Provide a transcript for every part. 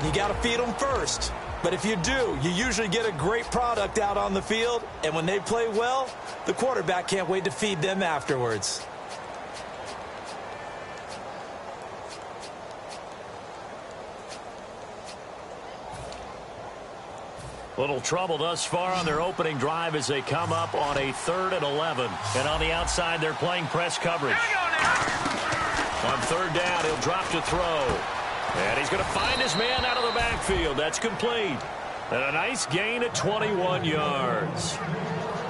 You got to feed them first. But if you do, you usually get a great product out on the field. And when they play well, the quarterback can't wait to feed them afterwards. Little trouble thus far on their opening drive as they come up on a 3rd and 11. And on the outside, they're playing press coverage. On 3rd down, he'll drop to throw. And he's going to find his man out of the backfield. That's complete. And a nice gain of 21 yards.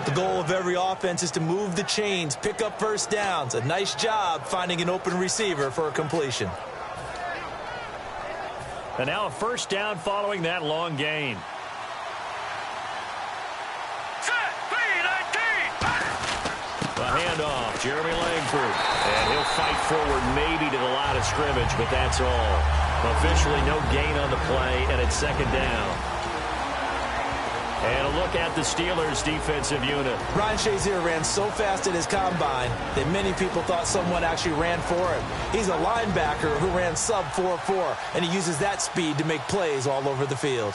The goal of every offense is to move the chains, pick up first downs. A nice job finding an open receiver for a completion. And now a first down following that long gain. Handoff, Jeremy Langford. And he'll fight forward maybe to the line of scrimmage, but that's all. Officially no gain on the play, and it's 2nd down. And a look at the Steelers' defensive unit. Ryan Shazier ran so fast at his combine that many people thought someone actually ran for him. He's a linebacker who ran sub 4.4, and he uses that speed to make plays all over the field.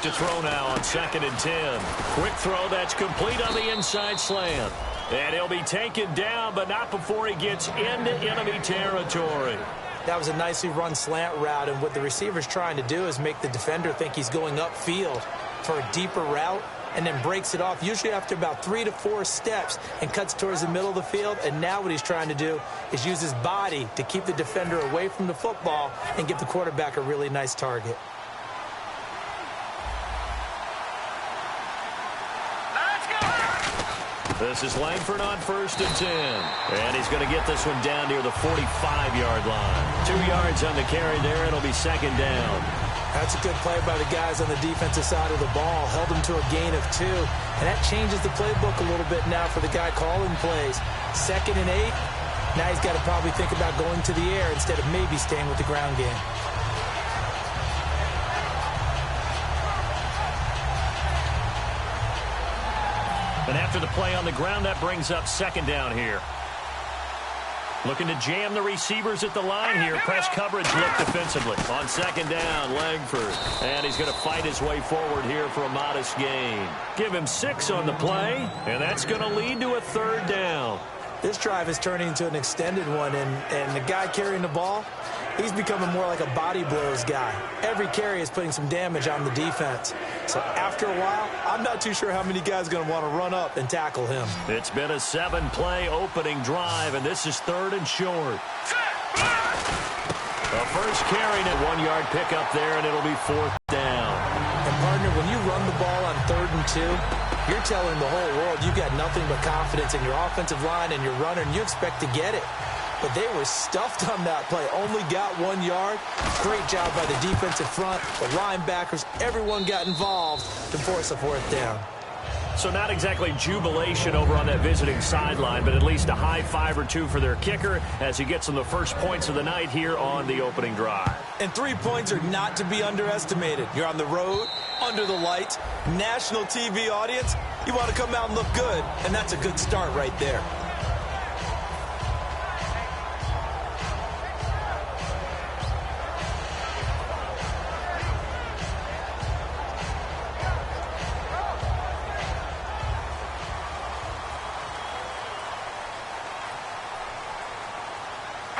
To throw now on 2nd and 10. Quick throw that's complete on the inside slant. And he'll be taken down, but not before he gets into enemy territory. That was a nicely run slant route, and what the receiver's trying to do is make the defender think he's going upfield for a deeper route and then breaks it off, usually after about 3 to 4 steps, and cuts towards the middle of the field. And now what he's trying to do is use his body to keep the defender away from the football and give the quarterback a really nice target. This is Langford on 1st and 10. And he's going to get this one down near the 45-yard line. 2 yards on the carry there. It'll be 2nd down. That's a good play by the guys on the defensive side of the ball. Held him to a gain of 2. And that changes the playbook a little bit now for the guy calling plays. 2nd and 8. Now he's got to probably think about going to the air instead of maybe staying with the ground game. And after the play on the ground, that brings up 2nd down here. Looking to jam the receivers at the line here. Press coverage look defensively. On 2nd down, Langford. And he's going to fight his way forward here for a modest gain. Give him 6 on the play, and that's going to lead to a 3rd down. This drive is turning into an extended one, and the guy carrying the ball, he's becoming more like a body blows guy. Every carry is putting some damage on the defense. So after a while, I'm not too sure how many guys are going to want to run up and tackle him. It's been a 7-play opening drive, and this is 3rd and short. The first carry, a 1-yard pickup there, and it'll be 4th down. And, partner, when you run the ball on 3rd and 2, you're telling the whole world you've got nothing but confidence in your offensive line and your runner, and you expect to get it. But they were stuffed on that play. Only got 1 yard. Great job by the defensive front, the linebackers. Everyone got involved to force a 4th down. So not exactly jubilation over on that visiting sideline, but at least a high 5 or 2 for their kicker as he gets them the first points of the night here on the opening drive. And 3 points are not to be underestimated. You're on the road, under the lights, national TV audience. You want to come out and look good, and that's a good start right there.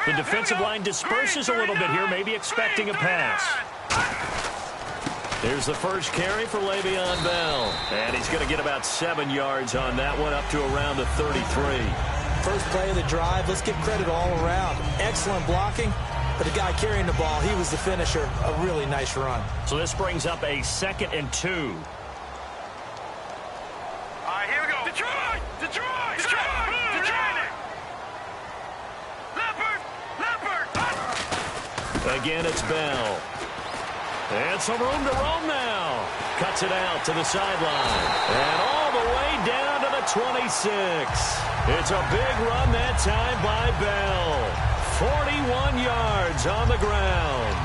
The defensive line disperses a little bit here, maybe expecting a pass. Here's the first carry for Le'Veon Bell. And he's going to get about 7 yards on that one, up to around the 33. First play of the drive, let's give credit all around. Excellent blocking, but the guy carrying the ball, he was the finisher. A really nice run. So this brings up a 2nd and 2. All right, here we go. Detroit! Detroit! Detroit! Again, it's Bell. And some room to roam now. Cuts it out to the sideline. And all the way down to the 26. It's a big run that time by Bell. 41 yards on the ground.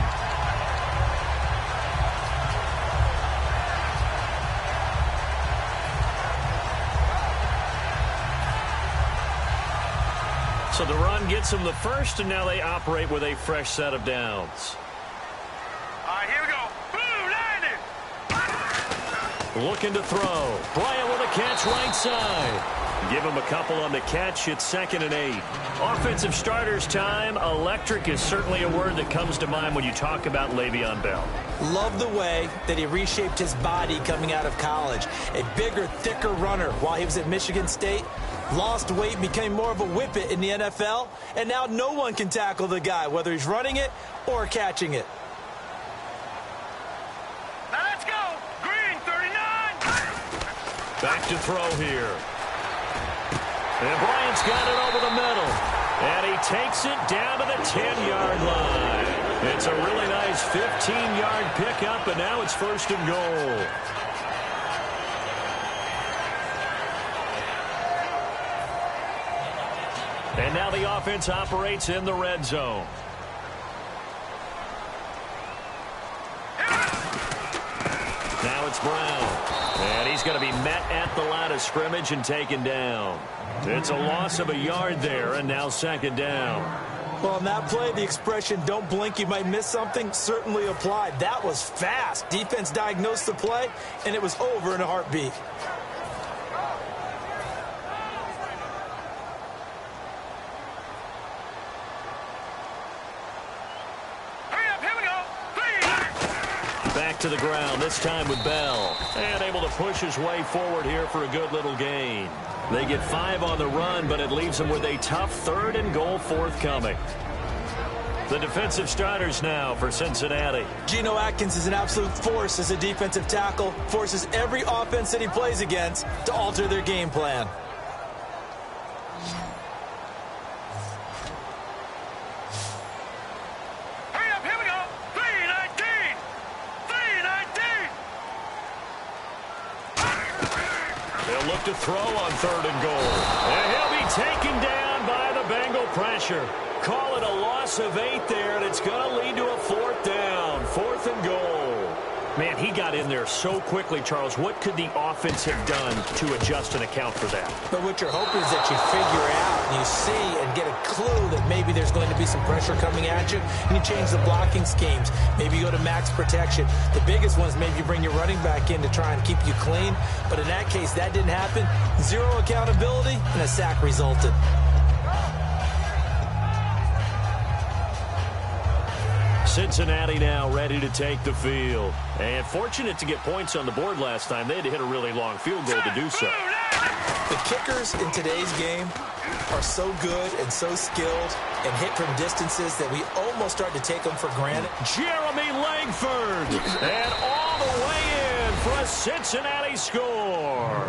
So the run gets them the first, and now they operate with a fresh set of downs. All right, here we go. Boom, landed. Looking to throw. Bryant with a catch right side. Give him a couple on the catch. It's 2nd and 8. Offensive starters time. Electric is certainly a word that comes to mind when you talk about Le'Veon Bell. Love the way that he reshaped his body coming out of college. A bigger, thicker runner while he was at Michigan State. Lost weight, became more of a whippet in the NFL. And now no one can tackle the guy, whether he's running it or catching it. Now let's go. Green, 39. Back to throw here. And Bryant's got it over the middle. And he takes it down to the 10-yard line. It's a really nice 15-yard pickup, and now it's 1st and goal. And now the offense operates in the red zone. Now it's Brown. And he's going to be met at the line of scrimmage and taken down. It's a loss of a yard there, and now 2nd down. Well, on that play, the expression, don't blink, you might miss something, certainly applied. That was fast. Defense diagnosed the play, and it was over in a heartbeat. Hurry up, here we go. 3. Back to the ground, this time with Bell. And able to push his way forward here for a good little gain. They get 5 on the run, but it leaves them with a tough 3rd and goal forthcoming. The defensive starters now for Cincinnati. Geno Atkins is an absolute force as a defensive tackle. Forces every offense that he plays against to alter their game plan. Hurry up, here we go. 319. 319. They'll look to throw on 3rd and goal. And he'll be taken down by the Bengal pressure. Call it a loss of 8 there, and it's going to lead to a 4th down. 4th and goal. Man, he got in there so quickly, Charles. What could the offense have done to adjust and account for that? But what you're hoping is that you figure out and you see and get a clue that maybe there's going to be some pressure coming at you, and you change the blocking schemes. Maybe you go to max protection. The biggest one is maybe you bring your running back in to try and keep you clean. But in that case, that didn't happen. 0 accountability, and a sack resulted. Cincinnati now ready to take the field. And fortunate to get points on the board last time. They had to hit a really long field goal to do so. The kickers in today's game are so good and so skilled and hit from distances that we almost start to take them for granted. Jeremy Langford. And all the way in for a Cincinnati score.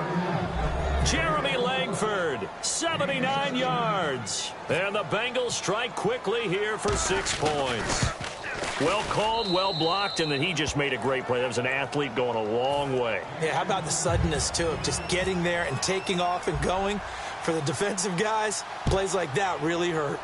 Jeremy Langford, 79 yards. And the Bengals strike quickly here for 6 points. Well called, well blocked, and then he just made a great play. That was an athlete going a long way. Yeah, how about the suddenness, too, of just getting there and taking off and going? For the defensive guys, plays like that really hurt.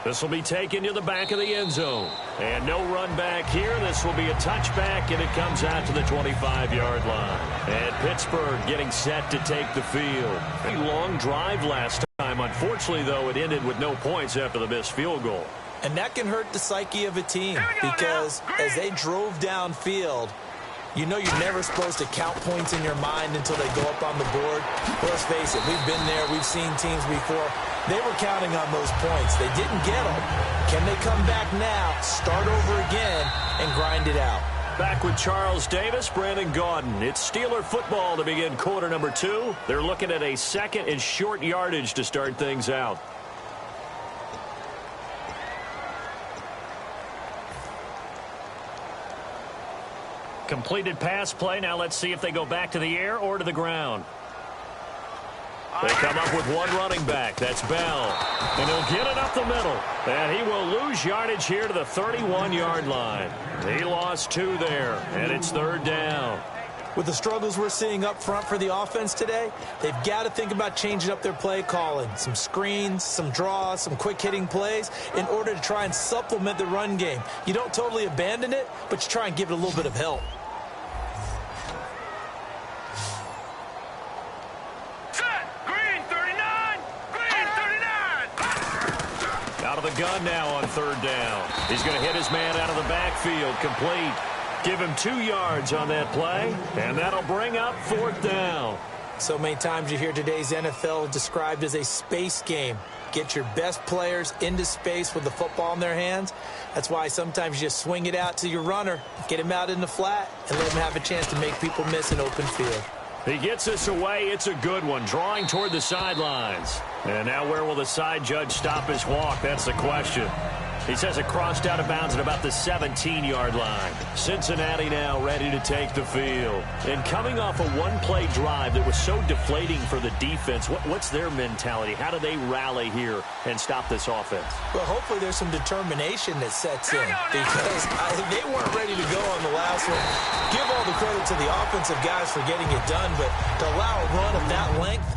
This will be taken to the back of the end zone. And no run back here. This will be a touchback, and it comes out to the 25-yard line. And Pittsburgh getting set to take the field. A long drive last time. Unfortunately, though, it ended with no points after the missed field goal. And that can hurt the psyche of a team because as they drove downfield, you know you're never supposed to count points in your mind until they go up on the board. Let's face it, we've been there. We've seen teams before. They were counting on those points. They didn't get them. Can they come back now, start over again, and grind it out? Back with Charles Davis, Brandon Gaudin. It's Steeler football to begin quarter number 2. They're looking at a 2nd and short yardage to start things out. Completed pass play. Now let's see if they go back to the air or to the ground. They come up with one running back. That's Bell. And he'll get it up the middle. And he will lose yardage here to the 31-yard line. He lost 2 there. And it's 3rd down. With the struggles we're seeing up front for the offense today, they've got to think about changing up their play calling. Some screens, some draws, some quick-hitting plays in order to try and supplement the run game. You don't totally abandon it, but you try and give it a little bit of help. Set. Green, 39. Green, Out of the gun now on third down. He's going to hit his man out of the backfield. Complete. Give him 2 yards on that play, and that'll bring up fourth down. So many times you hear today's NFL described as a space game. Get your best players into space with the football in their hands. That's why sometimes you just swing it out to your runner, get him out in the flat, and let him have a chance to make people miss an open field. He gets this away. It's a good one, drawing toward the sidelines. And now where will the side judge stop his walk? That's the question. He says it crossed out of bounds at about the 17-yard line. Cincinnati now ready to take the field. And coming off a one-play drive that was so deflating for the defense, what's their mentality? How do they rally here and stop this offense? Well, hopefully there's some determination that sets in because they weren't ready to go on the last one. Give all the credit to the offensive guys for getting it done, but to allow a run of that length,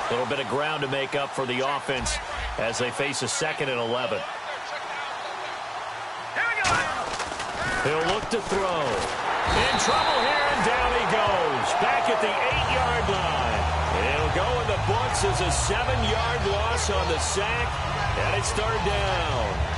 A little bit of ground to make up for the offense as they face a 2nd and 11. He'll look to throw. In trouble here, and down he goes. Back at the 8-yard line. It'll go in the books as a 7-yard loss on the sack, and it's third down.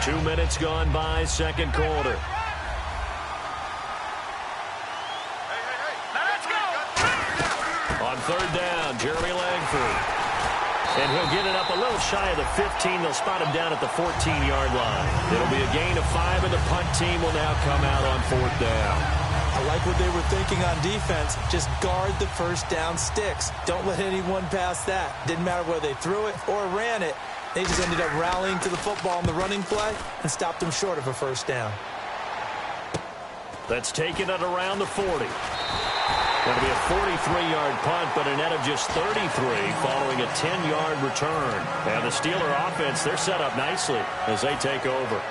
Two minutes gone by, second quarter. Let's go. On third down, Jeremy Langford. And he'll get it up a little shy of the 15. They'll spot him down at the 14-yard line. It'll be a gain of 5, and the punt team will now come out on fourth down. I like what they were thinking on defense. Just guard the first down sticks. Don't let anyone pass that. Didn't matter whether they threw it or ran it. They just ended up rallying to the football in the running play and stopped them short of a first down. That's taken at around the 40. That'll be a 43-yard punt, but a net of just 33 following a 10-yard return. And the Steeler offense, they're set up nicely as they take over.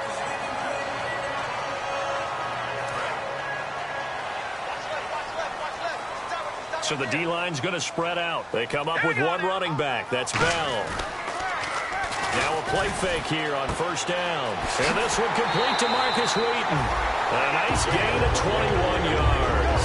So the D-line's going to spread out. They come up with one running back. That's Bell. Now a play fake here on first down. And this one complete to Marcus Wheaton. A nice gain of 21 yards.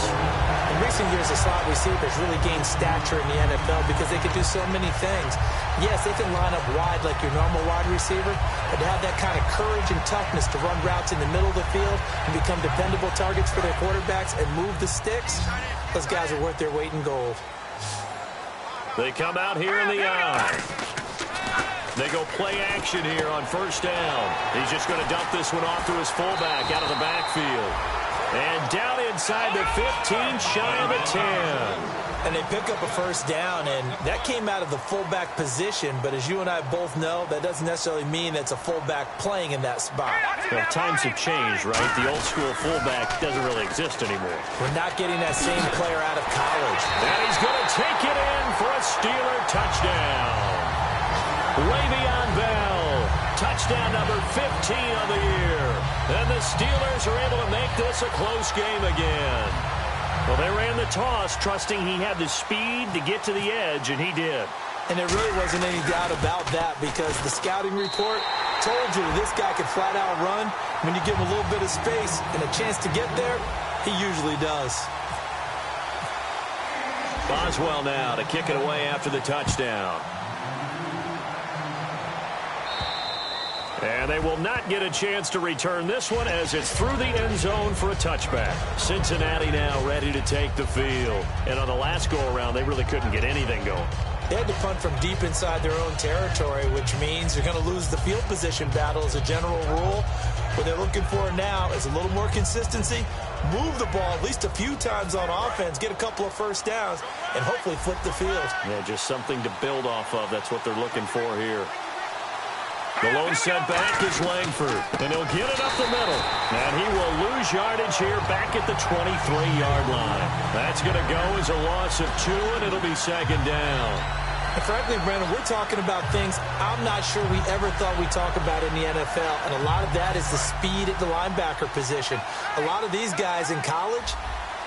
In recent years, the slot receivers really gained stature in the NFL because they could do so many things. Yes, they can line up wide like your normal wide receiver, but to have that kind of courage and toughness to run routes in the middle of the field and become dependable targets for their quarterbacks and move the sticks, those guys are worth their weight in gold. They come out here in the eye. They go play action here on first down. He's just going to dump this one off to his fullback out of the backfield. And down inside the 15, shy of a 10. And they pick up a first down, and that came out of the fullback position. But as you and I both know, that doesn't necessarily mean that's a fullback playing in that spot. Well, times have changed, right? The old school fullback doesn't really exist anymore. We're not getting that same player out of college. And he's going to take it in for a Steeler touchdown. Le'Veon Bell, touchdown number 15 on the year. And the Steelers are able to make this a close game again. Well, they ran the toss, trusting he had the speed to get to the edge, and he did. And there really wasn't any doubt about that because the scouting report told you this guy could flat out run. When you give him a little bit of space and a chance to get there, he usually does. Boswell now to kick it away after the touchdown. And they will not get a chance to return this one as it's through the end zone for a touchback. Cincinnati now ready to take the field. And on the last go-around, they really couldn't get anything going. They had to punt from deep inside their own territory, which means you're going to lose the field position battle as a general rule. What they're looking for now is a little more consistency, move the ball at least a few times on offense, get a couple of first downs, and hopefully flip the field. Yeah, just something to build off of. That's what they're looking for here. The lone setback is Langford, and he'll get it up the middle. And he will lose yardage here back at the 23-yard line. That's going to go as a loss of 2, and it'll be second down. And frankly, Brandon, we're talking about things I'm not sure we ever thought we'd talk about in the NFL, and a lot of that is the speed at the linebacker position. A lot of these guys in college,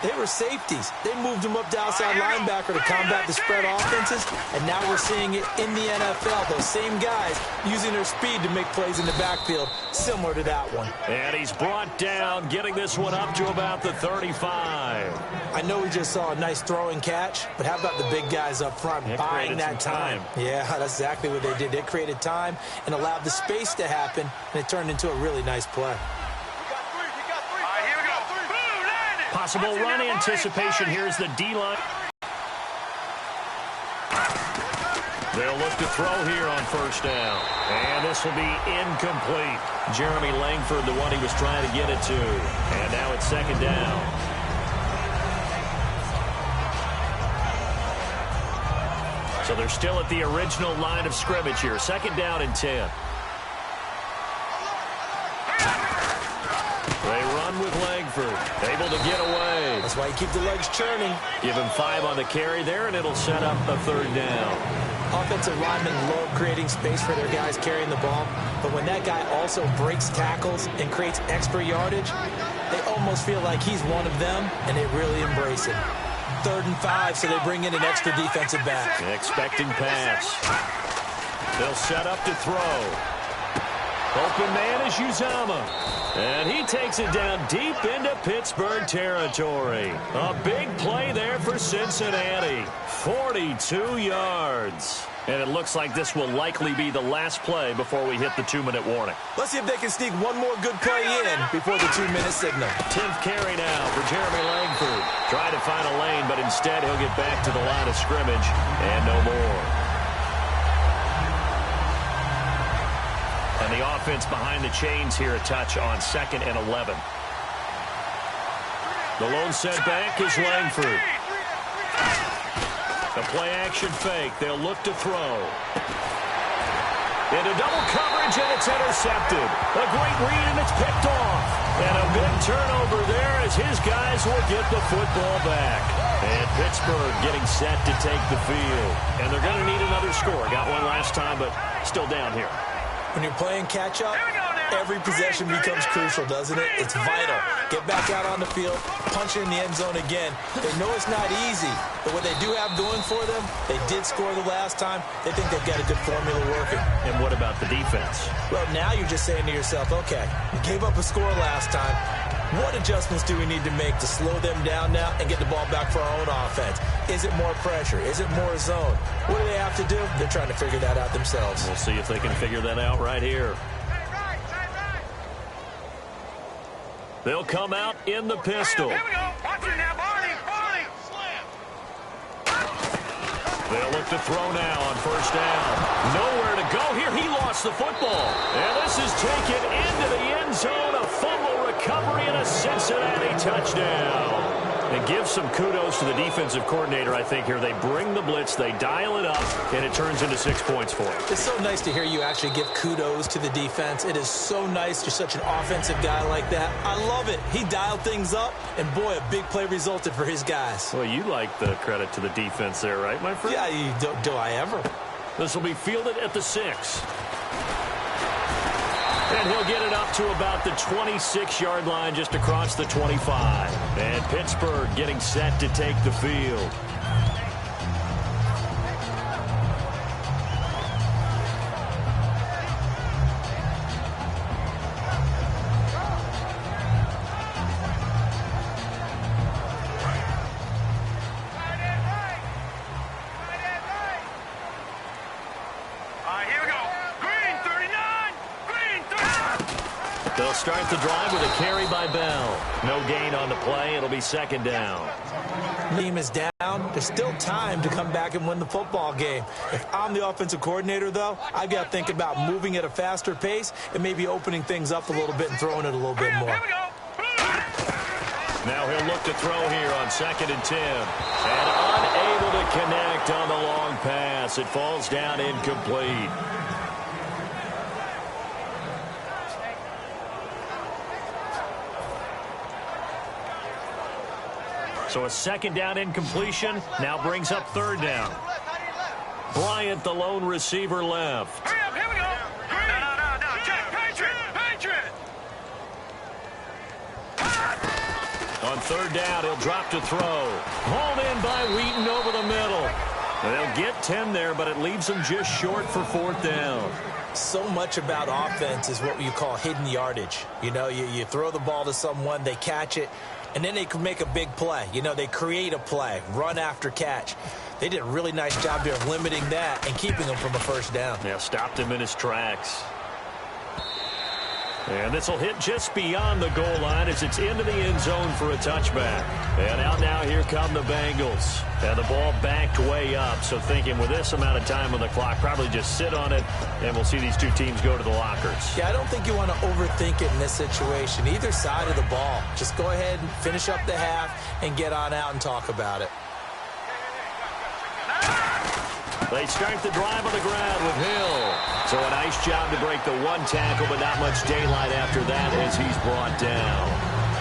they were safeties. They moved them up to outside linebacker to combat the spread offenses, and now we're seeing it in the NFL. Those same guys using their speed to make plays in the backfield, similar to that one. And he's brought down, getting this one up to about the 35. I know we just saw a nice throwing catch, but how about the big guys up front buying that time? Yeah, that's exactly what they did. They created time and allowed the space to happen, and it turned into a really nice play. Possible run anticipation. Here's the D-line. They'll look to throw here on first down. And this will be incomplete. Jeremy Langford, the one he was trying to get it to. And now it's second down. So they're still at the original line of scrimmage here. Second down and 10. They run with Langford, able to get away. That's why you keep the legs churning. Give him 5 on the carry there, and it'll set up a third down. Offensive linemen love creating space for their guys carrying the ball, but when that guy also breaks tackles and creates extra yardage, they almost feel like he's one of them, and they really embrace it. 3rd and 5, so they bring in an extra defensive back. Expecting pass. They'll set up to throw. Open man is Uzama. And he takes it down deep into Pittsburgh territory. A big play there for Cincinnati. 42 yards. And it looks like this will likely be the last play before we hit the 2-minute warning. Let's see if they can sneak one more good play in before the 2-minute signal. 10th carry now for Jeremy Langford. Try to find a lane, but instead he'll get back to the line of scrimmage and no more. And the offense behind the chains here a touch on 2nd and 11. The lone setback is Langford. The play-action fake. They'll look to throw. Into double coverage, and it's intercepted. A great read, and it's picked off. And a big turnover there as his guys will get the football back. And Pittsburgh getting set to take the field. And they're going to need another score. Got one last time, but still down here. When you're playing catch-up, every possession becomes crucial, doesn't it? It's vital. Get back out on the field, punch it in the end zone again. They know it's not easy, but what they do have going for them, they did score the last time. They think they've got a good formula working. And what about the defense? Well, now you're just saying to yourself, okay, we gave up a score last time. What adjustments do we need to make to slow them down now and get the ball back for our own offense? Is it more pressure? Is it more zone? What do they have to do? They're trying to figure that out themselves. We'll see if they can figure that out right here. They'll come out in the pistol. Here we go. Watch it now, Barney. Barney. They'll look to throw now on first down. Nowhere to go here. He lost the football. And this is taken into the end zone. A fumble recovery and a Cincinnati touchdown. And give some kudos to the defensive coordinator, I think, here. They bring the blitz, they dial it up, and it turns into 6 points for them. It's so nice to hear you actually give kudos to the defense. It is so nice. You're such an offensive guy like that. I love it. He dialed things up, and boy, a big play resulted for his guys. Well, you like the credit to the defense there, right, my friend? Yeah, do I ever? This will be fielded at the 6. And he'll get it up to about the 26-yard line, just across the 25. And Pittsburgh getting set to take the field. They'll start the drive with a carry by Bell. No gain on the play. It'll be second down. Team is down. There's still time to come back and win the football game. If I'm the offensive coordinator, though, I've got to think about moving at a faster pace and maybe opening things up a little bit and throwing it a little bit more. Now he'll look to throw here on 2nd and 10. And unable to connect on the long pass. It falls down incomplete. So a 2nd down incompletion now brings up 3rd down. Bryant, the lone receiver, left. Hurry up, here we go. No, Jack, Patriot. On 3rd down, he'll drop to throw. Hauled in by Wheaton over the middle. They'll get 10 there, but it leaves them just short for 4th down. So much about offense is what you call hidden yardage. You know, you throw the ball to someone, they catch it, and then they can make a big play. You know, they create a play, run after catch. They did a really nice job here of limiting that and keeping him from a 1st down. Yeah, stopped him in his tracks. And this will hit just beyond the goal line as it's into the end zone for a touchback. And out now, here come the Bengals. And the ball backed way up, so thinking with this amount of time on the clock, probably just sit on it, and we'll see these two teams go to the lockers. Yeah, I don't think you want to overthink it in this situation. Either side of the ball. Just go ahead and finish up the half and get on out and talk about it. They start the drive on the ground with Hill. So a nice job to break the 1 tackle, but not much daylight after that as he's brought down.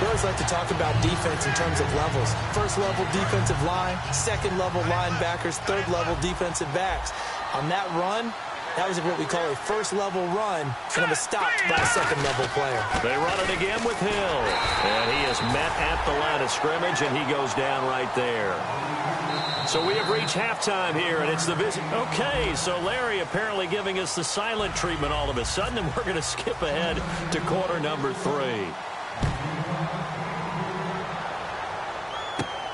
We always like to talk about defense in terms of levels. 1st level defensive line, 2nd level linebackers, 3rd level defensive backs. On that run, that was what we call a 1st level run, and it was stopped by a 2nd level player. They run it again with Hill. And he is met at the line of scrimmage, and he goes down right there. So we have reached halftime here, and it's the visit. Okay, so Larry apparently giving us the silent treatment all of a sudden, and we're going to skip ahead to quarter number 3.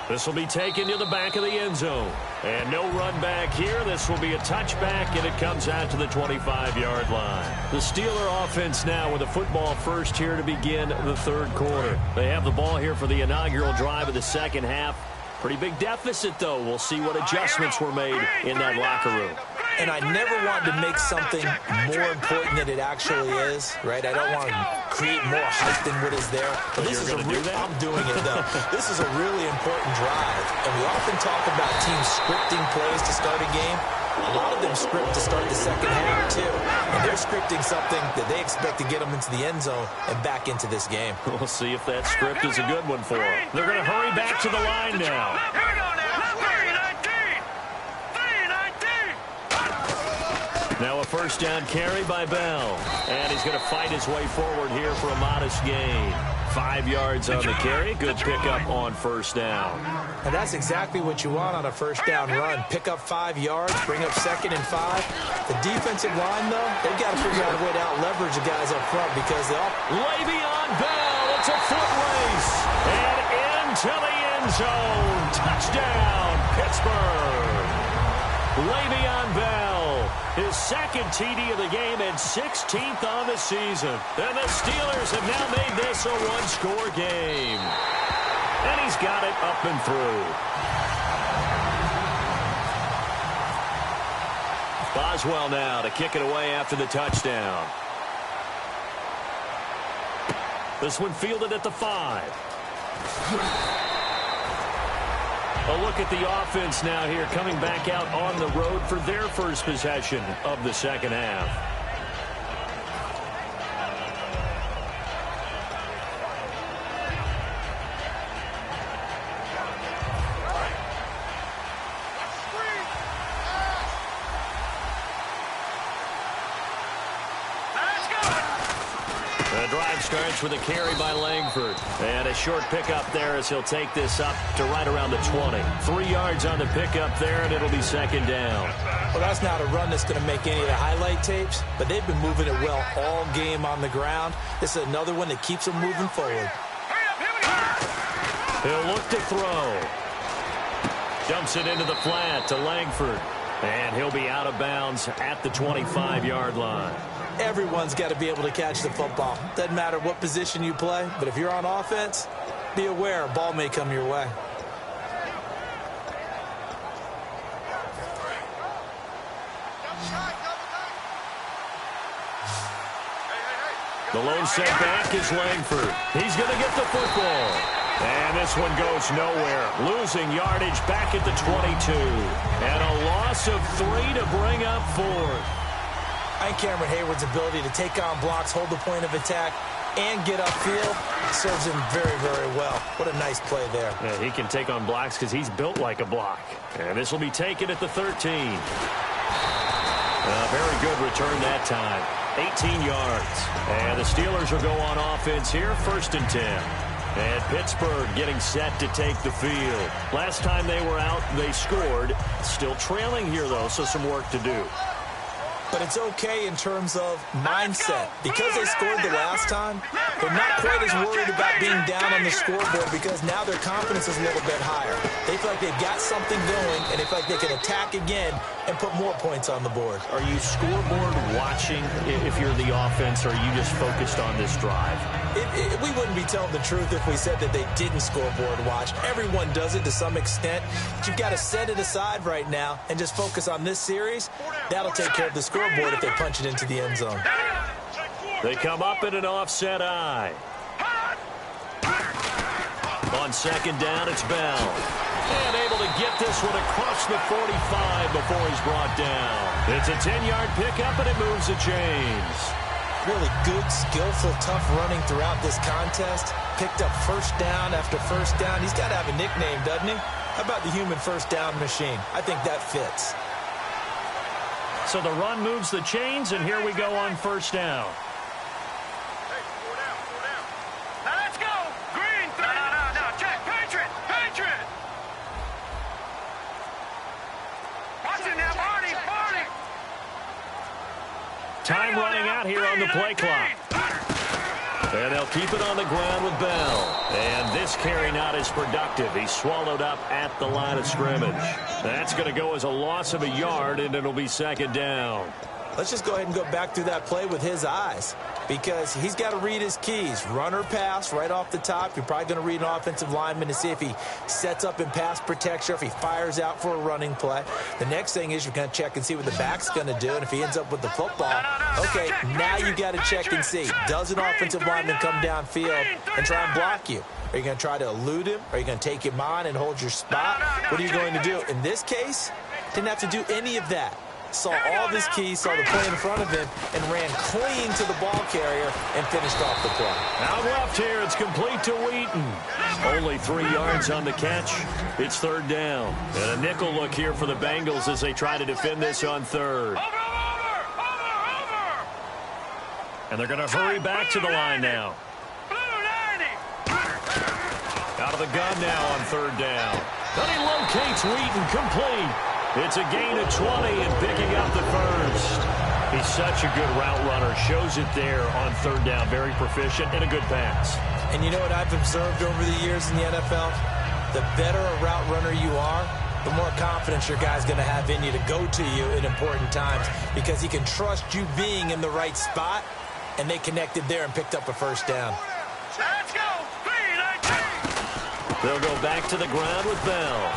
This will be taken to the back of the end zone. And no run back here. This will be a touchback, and it comes out to the 25-yard line. The Steeler offense now with a football first here to begin the 3rd quarter. They have the ball here for the inaugural drive of the 2nd half. Pretty big deficit, though. We'll see what adjustments were made in that locker room. And I never want to make something more important than it actually is, right? I don't want to create more hype than what is there. But this is I'm doing it, though. This is a really important drive. And we often talk about teams scripting plays to start a game. A lot of them script to start the 2nd half, too. And they're scripting something that they expect to get them into the end zone and back into this game. We'll see if that script is a good one for them. They're going to hurry back to the line now. Here we go now. 3-19. Now a 1st down carry by Bell. And he's going to fight his way forward here for a modest gain. 5 yards on the carry. Good pickup on 1st down. And that's exactly what you want on a 1st down run. Pick up 5 yards, bring up 2nd and 5. The defensive line, though, they've got to figure out a way to out-leverage the guys up front because they all... Le'Veon Bell, it's a foot race. And into the end zone. Touchdown, Pittsburgh. Le'Veon Bell, his 2nd TD of the game and 16th on the season. And the Steelers have now made this a 1-score game. And he's got it up and through. Boswell now to kick it away after the touchdown. This one fielded at the 5. A look at the offense now here, coming back out on the road for their 1st possession of the 2nd half. Starts with a carry by Langford. And a short pickup there as he'll take this up to right around the 20. 3 yards on the pickup there, and it'll be 2nd down. Well, that's not a run that's going to make any of the highlight tapes, but they've been moving it well all game on the ground. This is another one that keeps them moving forward. He'll look to throw. Dumps it into the flat to Langford. And he'll be out of bounds at the 25-yard line. Everyone's got to be able to catch the football. Doesn't matter what position you play, but if you're on offense, be aware a ball may come your way. The lone set back is Langford. He's going to get the football. And this one goes nowhere. Losing yardage back at the 22. And a loss of 3 to bring up 4th. I think Cameron Hayward's ability to take on blocks, hold the point of attack, and get upfield serves him very, very well. What a nice play there. Yeah, he can take on blocks because he's built like a block. And this will be taken at the 13. Very good return that time. 18 yards. And the Steelers will go on offense here, 1st and 10. And Pittsburgh getting set to take the field. Last time they were out, they scored. Still trailing here, though, so some work to do. But it's okay in terms of mindset. Because they scored the last time, they're not quite as worried about being down on the scoreboard because now their confidence is a little bit higher. They feel like they've got something going, and they feel like they can attack again and put more points on the board. Are you scoreboard watching if you're the offense, or are you just focused on this drive? We wouldn't be telling the truth if we said that they didn't scoreboard watch. Everyone does it to some extent. But you've got to set it aside right now and just focus on this series. That'll take care of the scoreboard if they punch it into the end zone. They come up in an offset eye. On 2nd down, it's Bell. And able to get this one across the 45 before he's brought down. It's a 10-yard pickup, and it moves the chains. Really good, skillful, tough running throughout this contest. Picked up 1st down after 1st down. He's got to have a nickname, doesn't he? How about the human 1st down machine? I think that fits. So the run moves the chains, and here we go on 1st down. Hey, 4 down, 4 down. Now let's go. Green, 3. No. Check. Patriot. Watch it now, Marty. Time running out here on the play clock. And they'll keep it on the ground with Bell. And this carry not as productive. He's swallowed up at the line of scrimmage. That's going to go as a loss of a yard, and it'll be 2nd down. Let's just go ahead and go back through that play with his eyes because he's got to read his keys. Run or pass right off the top. You're probably going to read an offensive lineman to see if he sets up in pass protection or if he fires out for a running play. The next thing is you're going to check and see what the back's going to do, and if he ends up with the football, okay, now you got to check and see. Does an offensive lineman come downfield and try and block you? Are you going to try to elude him? Are you going to take him on and hold your spot? What are you going to do? In this case, didn't have to do any of that. Saw all of his keys, saw the play in front of him, and ran clean to the ball carrier and finished off the play. Out left here, it's complete to Wheaton. Only 3 yards on the catch. It's 3rd down. And a nickel look here for the Bengals as they try to defend this on 3rd. Over. And they're going to hurry back to the line now. Out of the gun now on 3rd down. And he locates Wheaton complete. It's a gain of 20 and picking up the 1st. He's such a good route runner. Shows it there on 3rd down. Very proficient and a good pass. And you know what I've observed over the years in the NFL? The better a route runner you are, the more confidence your guy's going to have in you to go to you in important times because he can trust you being in the right spot, and they connected there and picked up a 1st down. Let's go. They'll go back to the ground with Bell.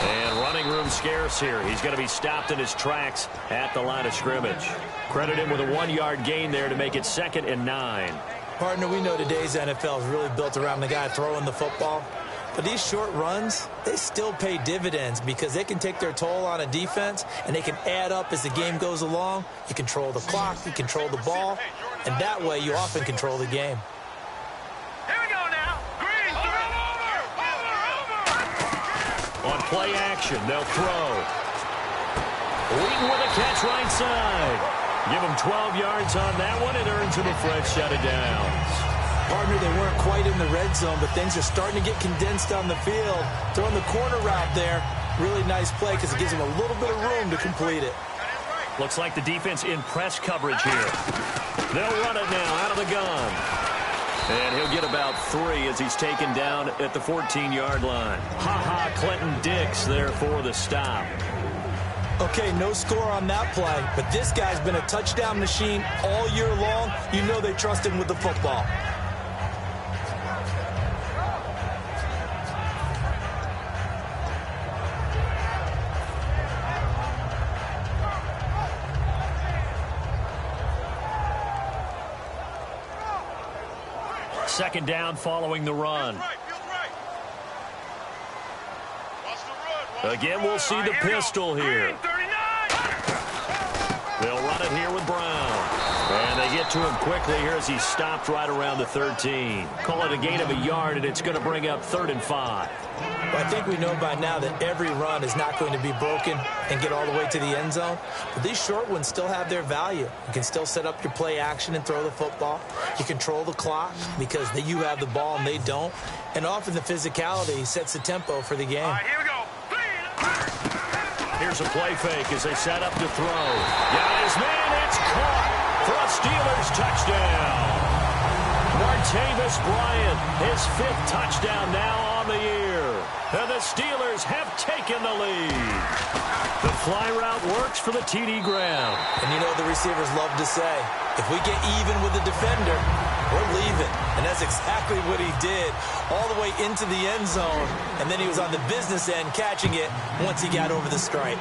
And running room scarce here. He's going to be stopped in his tracks at the line of scrimmage. Credit him with a 1-yard gain there to make it 2nd and 9. Partner, we know today's NFL is really built around the guy throwing the football. But these short runs, they still pay dividends because they can take their toll on a defense, and they can add up as the game goes along. You control the clock, you control the ball, and that way you often control the game. Here we go now. Green, 3. On play action, they'll throw. Wheaton with a catch right side. Give him 12 yards on that one. It earns him a fresh set of downs. Partner, they weren't quite in the red zone, but things are starting to get condensed on the field. Throwing the corner route there. Really nice play because it gives him a little bit of room to complete it. Looks like the defense in press coverage here. They'll run it now out of the gun. And he'll get about 3 as he's taken down at the 14-yard line. Clinton Dix there for the stop. Okay, no score on that play, but this guy's been a touchdown machine all year long. You know they trust him with the football. Second down following the run. Again, we'll see the pistol here. They'll run it here with Brown. And they get to him quickly here as he's stopped right around the 13. Call it a gain of a yard, and it's going to bring up 3rd and 5. Well, I think we know by now that every run is not going to be broken and get all the way to the end zone. But these short ones still have their value. You can still set up your play action and throw the football. You control the clock because you have the ball and they don't. And often the physicality sets the tempo for the game. All right, here we go. Here's a play fake as they set up to throw. Got his man, it's caught for a Steelers touchdown. Martavis Bryant, his 5th touchdown now on the year. And the Steelers have taken the lead. The fly route works for the TD ground. And you know the receivers love to say, if we get even with the defender, we're leaving. And that's exactly what he did, all the way into the end zone. And then he was on the business end catching it once he got over the stripe.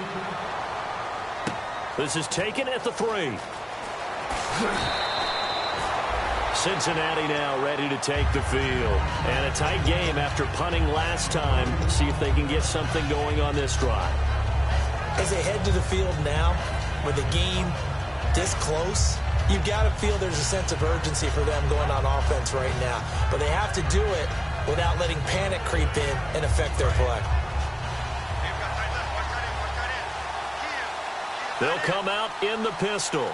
This is taken at the 3. Cincinnati now ready to take the field. And a tight game after punting last time. See if they can get something going on this drive. As they head to the field now, with the game this close, you've got to feel there's a sense of urgency for them going on offense right now. But they have to do it without letting panic creep in and affect their play. They'll come out in the pistol.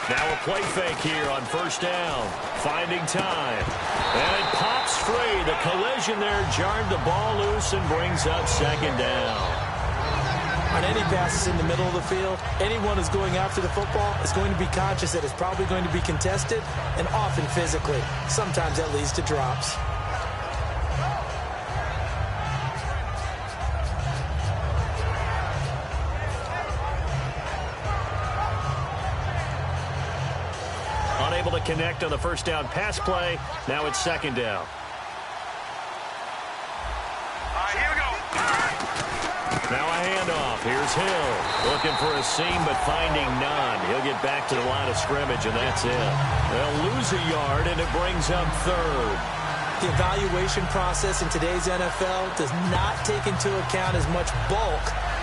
Now a play fake here on 1st down. Finding time. And it pops free. The collision there jarred the ball loose and brings up 2nd down. On any passes in the middle of the field, anyone who's going after the football is going to be conscious that it's probably going to be contested, and often physically. Sometimes that leads to drops. Unable to connect on the 1st down pass play. Now it's 2nd down. Here we go. Now a handoff. Here's Hill. Looking for a seam, but finding none. He'll get back to the line of scrimmage, and that's it. They'll lose a yard, and it brings up 3rd. The evaluation process in today's NFL does not take into account as much bulk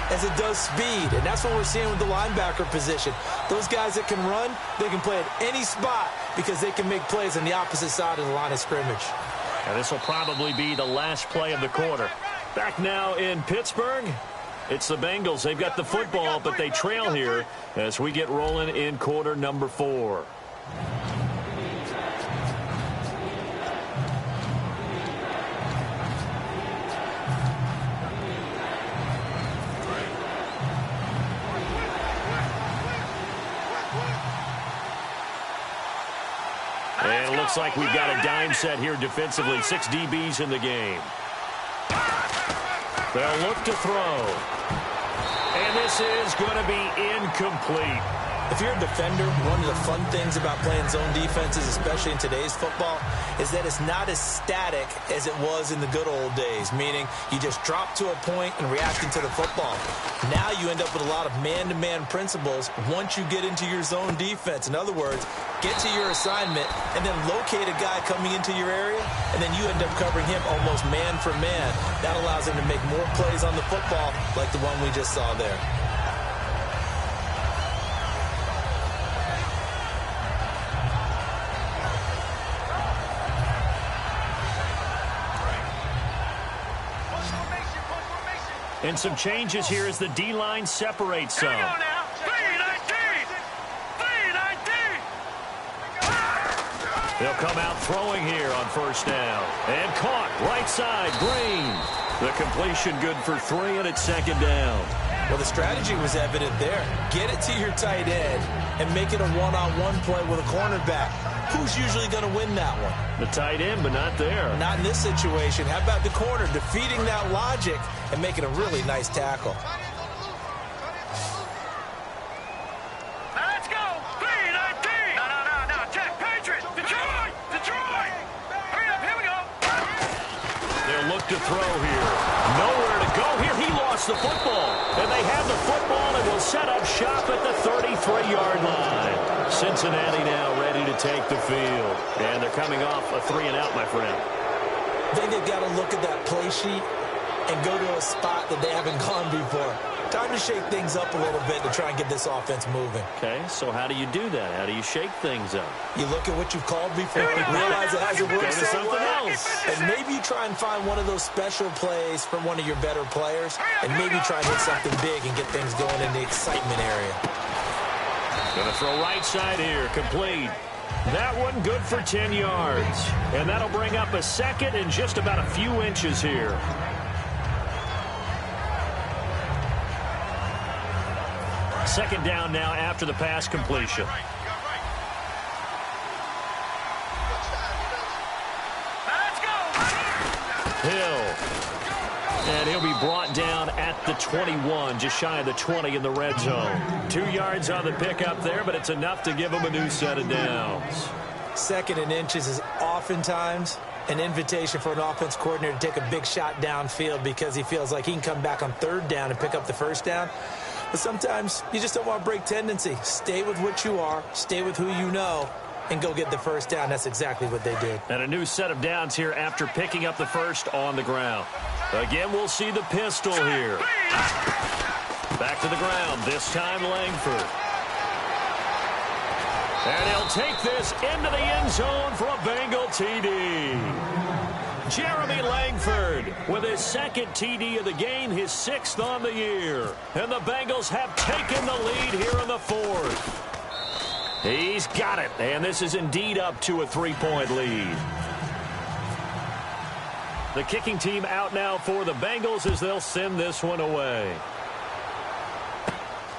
as it does speed, and that's what we're seeing with the linebacker position. Those guys that can run, they can play at any spot because they can make plays on the opposite side of the line of scrimmage. And this will probably be the last play of the quarter. Back now in Pittsburgh, it's the Bengals. They've got the football, but they trail here as we get rolling in quarter number 4. And it looks like we've got a dime set here defensively. 6 DBs in the game. They'll look to throw. And this is going to be incomplete. If you're a defender, one of the fun things about playing zone defenses, especially in today's football, is that it's not as static as it was in the good old days, meaning you just drop to a point and react into the football. Now you end up with a lot of man-to-man principles once you get into your zone defense. In other words, get to your assignment and then locate a guy coming into your area, and then you end up covering him almost man for man. That allows him to make more plays on the football like the one we just saw there. And some changes here as the D-line separates some. Here we go now. 3-19. 3-19. They'll come out throwing here on 1st down. And caught right side, Green. The completion good for 3, and it's 2nd down. Well, the strategy was evident there. Get it to your tight end and make it a one-on-one play with a cornerback. Who's usually going to win that one? The tight end, but not there. Not in this situation. How about the corner defeating that logic and making a really nice tackle? Now let's go. 3-19. No. Check. Patriots. Detroit. Hurry up. Here we go. They'll look to throw here. Nowhere to go here. He lost gets the football. And they have the football and will set up shop at the 33-yard line. Cincinnati now ready to take the field. And they're coming off a 3-and-out, my friend. I think they've got to look at that play sheet and go to a spot that they haven't gone before. Time to shake things up a little bit to try and get this offense moving. Okay, so how do you do that? How do you shake things up? You look at what you've called before, realize it hasn't worked so something well, else. and maybe you try and find one of those special plays from one of your better players, and maybe try and hit something big and get things going in the excitement area. Going to throw right side here, complete. That one good for 10 yards. And that'll bring up a second and just about a few inches here. Second down now after the pass completion. Hill. And he'll be brought down at the 21, just shy of the 20 in the red zone. 2 yards on the pickup there, but it's enough to give him a new set of downs. Second and inches is oftentimes an invitation for an offense coordinator to take a big shot downfield because he feels like he can come back on third down and pick up the first down. But sometimes you just don't want to break tendency. Stay with what you are, stay with who you know, and go get the first down. That's exactly what they did. And a new set of downs here after picking up the first on the ground. Again, we'll see the pistol here. Back to the ground, this time Langford. And he'll take this into the end zone for a Bengal TD. Jeremy Langford with his second TD of the game, his 6th on the year. And the Bengals have taken the lead here in the 4th. He's got it, and this is indeed up to a 3-point lead. The kicking team out now for the Bengals as they'll send this one away.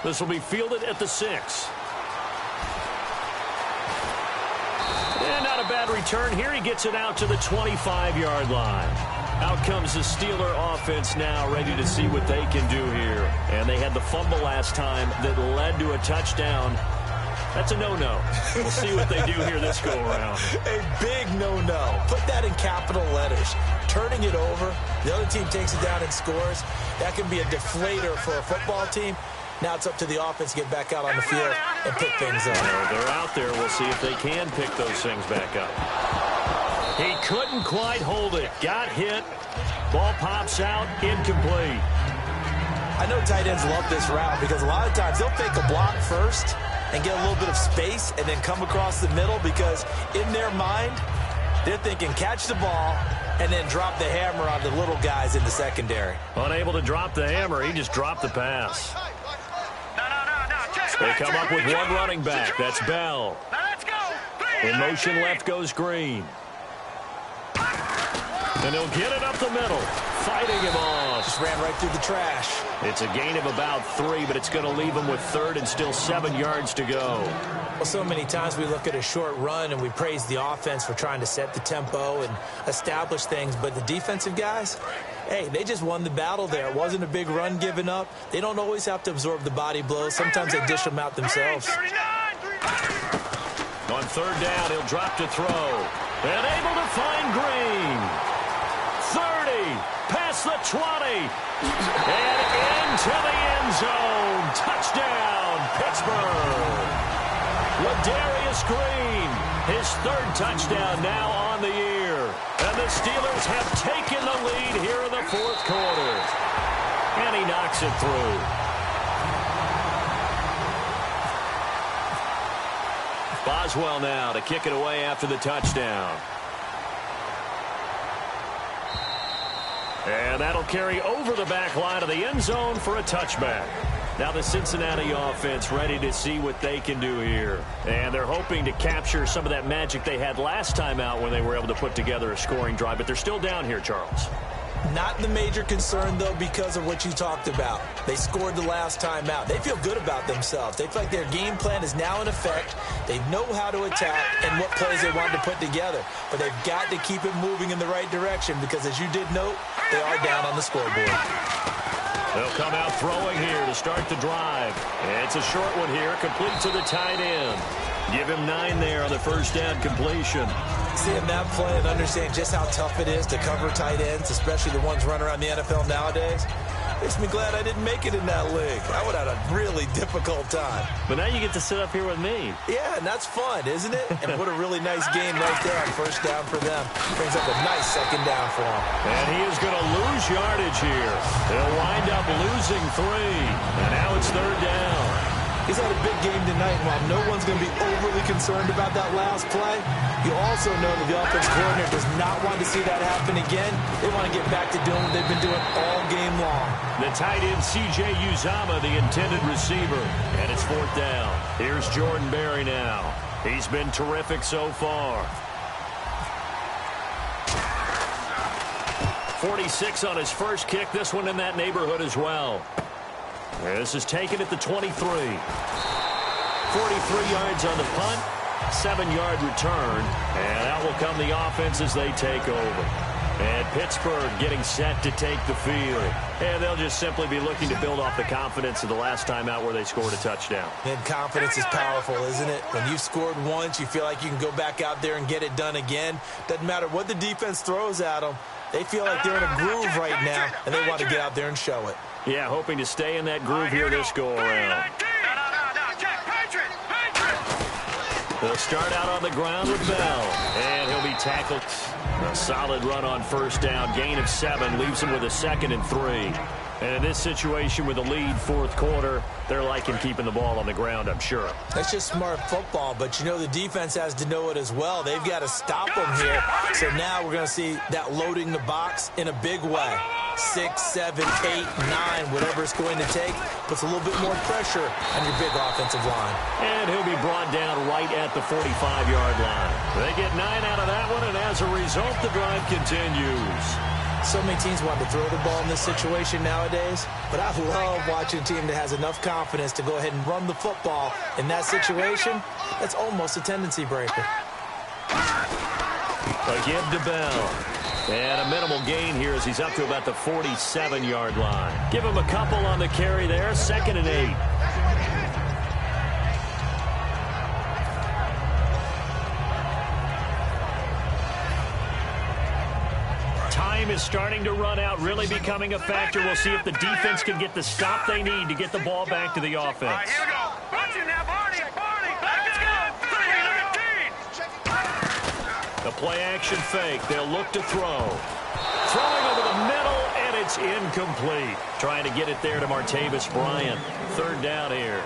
This will be fielded at the 6. And not a bad return here. He gets it out to the 25-yard line. Out comes the Steeler offense now, ready to see what they can do here. And they had the fumble last time that led to a touchdown. That's a no-no. We'll see what they do here this go-around. A big no-no. Put that in capital letters. Turning it over, the other team takes it down and scores. That can be a deflator for a football team. Now it's up to the offense to get back out on the field and pick things up. They're out there. We'll see if they can pick those things back up. He couldn't quite hold it. Got hit. Ball pops out. Incomplete. I know tight ends love this route because a lot of times they'll fake a block first and get a little bit of space and then come across the middle because in their mind, they're thinking catch the ball and then drop the hammer on the little guys in the secondary. Unable to drop the hammer, he just dropped the pass. They come up with one running back. That's Bell. In motion left goes Green. And he'll get it up the middle. Fighting him off. Just ran right through the trash. It's a gain of about 3, but it's going to leave him with 3rd and still 7 yards to go. Well, so many times we look at a short run and we praise the offense for trying to set the tempo and establish things, but the defensive guys, hey, they just won the battle there. It wasn't a big run given up. They don't always have to absorb the body blows. Sometimes they dish them out themselves. On 3rd down, he'll drop to throw. And able to find Green. 30, past the 20, and into the end zone. Touchdown, Pittsburgh. Ladarius Green, his 3rd touchdown now on the year. And the Steelers have taken the lead here in the 4th quarter. And he knocks it through. Boswell now to kick it away after the touchdown. And that'll carry over the back line of the end zone for a touchback. Now the Cincinnati offense ready to see what they can do here. And they're hoping to capture some of that magic they had last time out when they were able to put together a scoring drive. But they're still down here, Charles. Not the major concern, though, because of what you talked about. They scored the last time out. They feel good about themselves. They feel like their game plan is now in effect. They know how to attack and what plays they want to put together. But they've got to keep it moving in the right direction because, as you did note, they are down on the scoreboard. They'll come out throwing here to start the drive. And it's a short one here, complete to the tight end. Give him 9 there on the first down completion. Seeing that play and understanding just how tough it is to cover tight ends, especially the ones running around the NFL nowadays, Makes me glad I didn't make it in that league. I would have had a really difficult time. But now you get to sit up here with me. Yeah, and that's fun, isn't it? And what a really nice game right there on first down for them. Brings up a nice second down for him. And he is going to lose yardage here. They'll wind up losing 3. And now it's third down. He's had a big game tonight, and while no one's going to be overly concerned about that last play, you also know that the offense coordinator does not want to see that happen again. They want to get back to doing what they've been doing all game long. The tight end, C.J. Uzomah, the intended receiver. And it's fourth down. Here's Jordan Berry now. He's been terrific so far. 46 on his first kick. This one in that neighborhood as well. This is taken at the 23. 43 yards on the punt, 7-yard return, and out will come the offense as they take over. And Pittsburgh getting set to take the field. And they'll just simply be looking to build off the confidence of the last time out where they scored a touchdown. And confidence is powerful, isn't it? When you've scored once, you feel like you can go back out there and get it done again. Doesn't matter what the defense throws at them. They feel like they're in a groove right now, and they want to get out there and show it. Yeah, hoping to stay in that groove here this go-around. They'll start out on the ground with Bell, and he'll be tackled. A solid run on first down, gain of 7, leaves him with a 2nd and 3. And in this situation with a lead fourth quarter, they're liking keeping the ball on the ground, I'm sure. That's just smart football, but you know the defense has to know it as well. They've got to stop them here. So now we're going to see that loading the box in a big way. 6, 7, 8, 9, whatever it's going to take, puts a little bit more pressure on your big offensive line. And he'll be brought down right at the 45-yard line. They get 9 out of that one, and as a result, the drive continues. So many teams want to throw the ball in this situation nowadays, but I love watching a team that has enough confidence to go ahead and run the football in that situation. That's almost a tendency breaker. A give to Bell. And a minimal gain here as he's up to about the 47-yard line. Give him a couple on the carry there, 2nd and 8. Time is starting to run out, really becoming a factor. We'll see if the defense can get the stop they need to get the ball back to the offense. All right, here we go. Watch it now, Barney. Let's go. 3-19. The play-action fake. They'll look to throw. Throwing over the middle, and it's incomplete. Trying to get it there to Martavis Bryant. Third down here.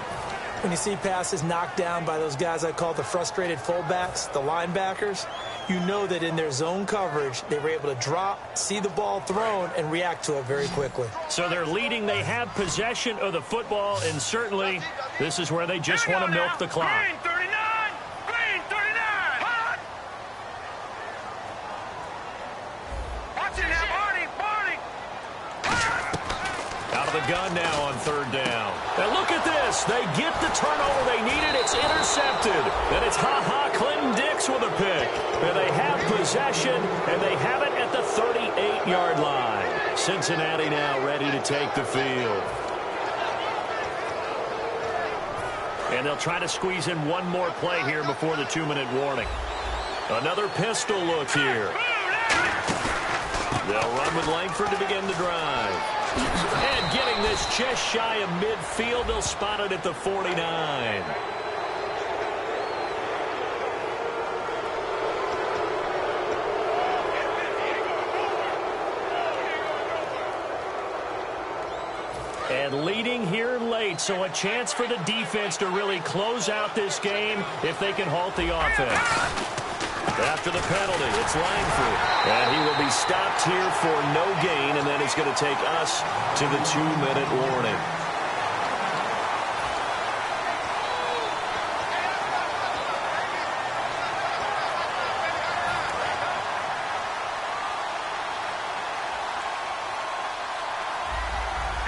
When you see passes knocked down by those guys I call the frustrated fullbacks, the linebackers, you know that in their zone coverage, they were able to drop, see the ball thrown, and react to it very quickly. So they're leading. They have possession of the football, and certainly this is where they just want to milk the clock. Green 39. Green 39. Hot. Watch it now, Barney. Out of the gun now on third down. And look at this. They get the turnover they needed. It's intercepted. And it's Clinton Dix with a pick. And they have possession, and they have it at the 38-yard line. Cincinnati now ready to take the field. And they'll try to squeeze in one more play here before the 2-minute warning. Another pistol look here. They'll run with Langford to begin the drive. And getting this just shy of midfield, they'll spot it at the 49. And leading here late, so a chance for the defense to really close out this game if they can halt the offense. After the penalty, it's Langford. And he will be stopped here for no gain, and then it's going to take us to the 2-minute warning.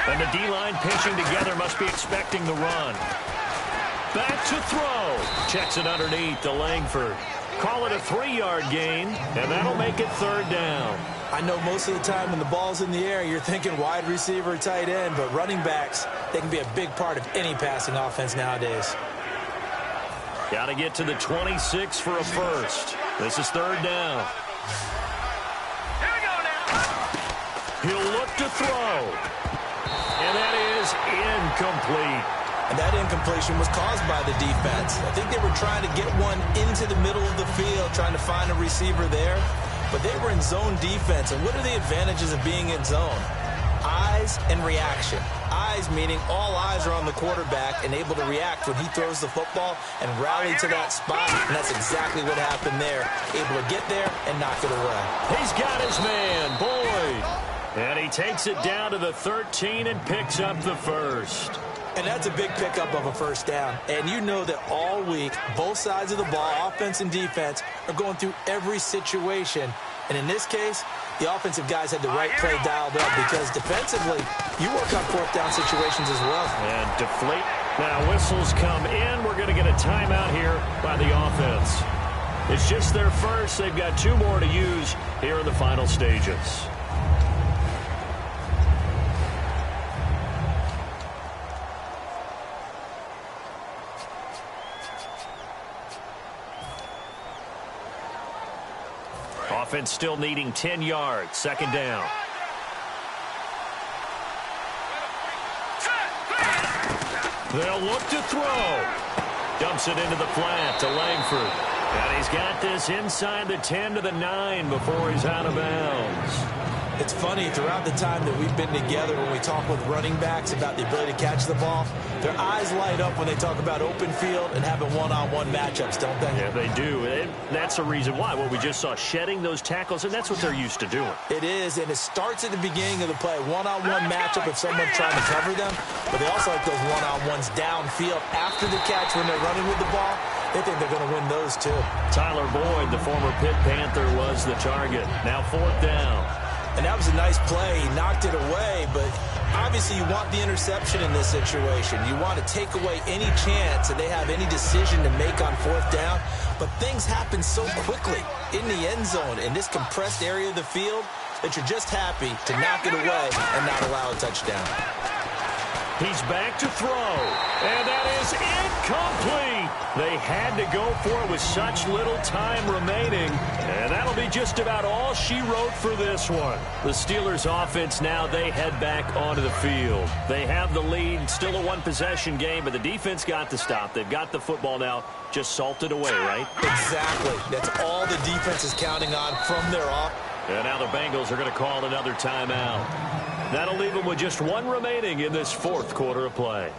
And the D-line pinching together must be expecting the run. Back to throw. Checks it underneath to Langford. Call it a 3-yard gain, and that'll make it third down. I know most of the time when the ball's in the air, you're thinking wide receiver, tight end, but running backs, they can be a big part of any passing offense nowadays. Got to get to the 26 for a first. This is third down. Here we go now. He'll look to throw. And that is incomplete. And that incompletion was caused by the defense. I think they were trying to get one into the middle of the field, trying to find a receiver there. But they were in zone defense. And what are the advantages of being in zone? Eyes and reaction. Eyes meaning all eyes are on the quarterback and able to react when he throws the football and rally to that spot. And that's exactly what happened there. Able to get there and knock it away. He's got his man, Boyd. And he takes it down to the 13 and picks up the first. And that's a big pickup of a first down. And you know that all week, both sides of the ball, offense and defense, are going through every situation. And in this case, the offensive guys had the right play dialed up because defensively, you work on fourth down situations as well. And deflate. Now whistles come in. We're going to get a timeout here by the offense. It's just their first. They've got 2 more to use here in the final stages. Offense still needing 10 yards. Second down. They'll look to throw. Dumps it into the flat to Langford. And he's got this inside the 10 to the 9 before he's out of bounds. It's funny, throughout the time that we've been together, when we talk with running backs about the ability to catch the ball, their eyes light up when they talk about open field and having one-on-one matchups, don't they? Yeah, they do. And that's the reason why. What we just saw, shedding those tackles, and that's what they're used to doing. It is, and it starts at the beginning of the play. One-on-one matchup if someone's trying to cover them, but they also like those one-on-ones downfield after the catch when they're running with the ball. They think they're going to win those, too. Tyler Boyd, the former Pitt Panther, was the target. Now 4th down. And that was a nice play. He knocked it away, but obviously you want the interception in this situation. You want to take away any chance that they have any decision to make on 4th down. But things happen so quickly in the end zone in this compressed area of the field that you're just happy to knock it away and not allow a touchdown. He's back to throw, and that is incomplete. They had to go for it with such little time remaining, and that'll be just about all she wrote for this one. The Steelers' offense now, they head back onto the field. They have the lead, still a one-possession game, but the defense got the stop. They've got the football now, just salted away, right? Exactly. That's all the defense is counting on from their off. And now the Bengals are going to call another timeout. That'll leave them with just 1 remaining in this 4th quarter of play.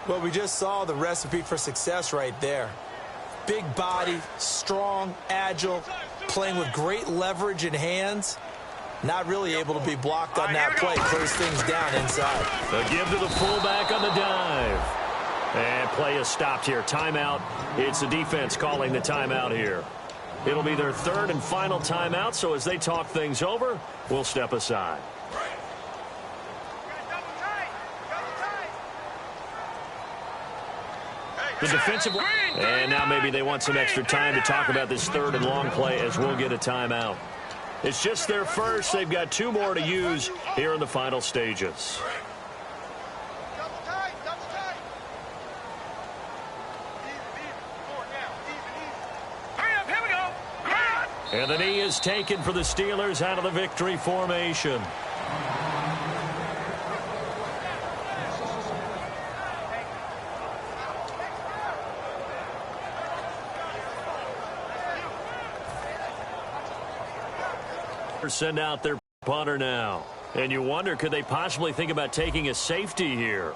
Well, we just saw the recipe for success right there. Big body, strong, agile, playing with great leverage in hands. Not really able to be blocked on that play. Close things down inside. The give to the fullback on the dive. And play is stopped here. Timeout. It's the defense calling the timeout here. It'll be their 3rd and final timeout, so as they talk things over, we'll step aside. The defensive, and now maybe they want some extra time to talk about this 3rd and long play as we'll get a timeout. It's just their first. They've got 2 more to use here in the final stages. And the knee is taken for the Steelers out of the victory formation. Send out their punter now. And you wonder, could they possibly think about taking a safety here?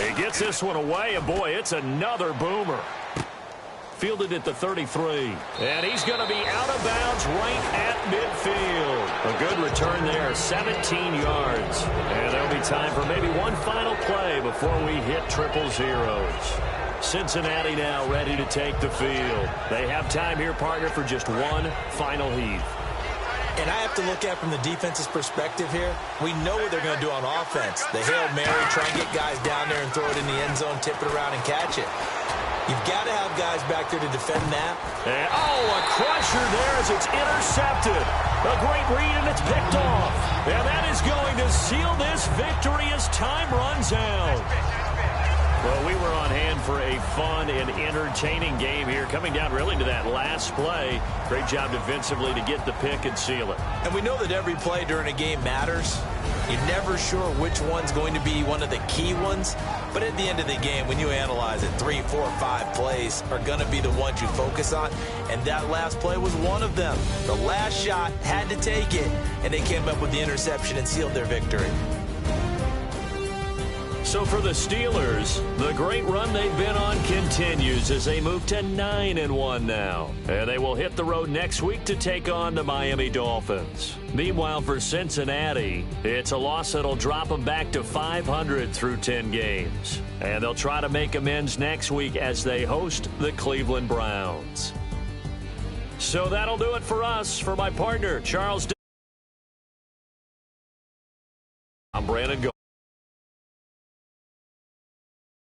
He gets this one away, and boy, it's another boomer. Fielded at the 33. And he's going to be out of bounds right at midfield. A good return there, 17 yards. And there'll be time for maybe one final play before we hit triple zeros. Cincinnati now ready to take the field. They have time here, partner, for just one final heave. And I have to look at it from the defense's perspective here. We know what they're going to do on offense. The Hail Mary, try and get guys down there and throw it in the end zone, tip it around and catch it. You've got to have guys back there to defend that. And, oh, a crusher there as it's intercepted. A great read, and it's picked off. And that is going to seal this victory as time runs out. Well, we were on hand for a fun and entertaining game here, coming down really to that last play. Great job defensively to get the pick and seal it. And we know that every play during a game matters. You're never sure which one's going to be one of the key ones. But at the end of the game, when you analyze it, 3, 4, 5 plays are going to be the ones you focus on. And that last play was one of them. The last shot had to take it, and they came up with the interception and sealed their victory. So for the Steelers, the great run they've been on continues as they move to 9-1 now. And they will hit the road next week to take on the Miami Dolphins. Meanwhile, for Cincinnati, it's a loss that'll drop them back to 500 through 10 games. And they'll try to make amends next week as they host the Cleveland Browns. So that'll do it for us. For my partner, Charles, I'm Brandon Gold.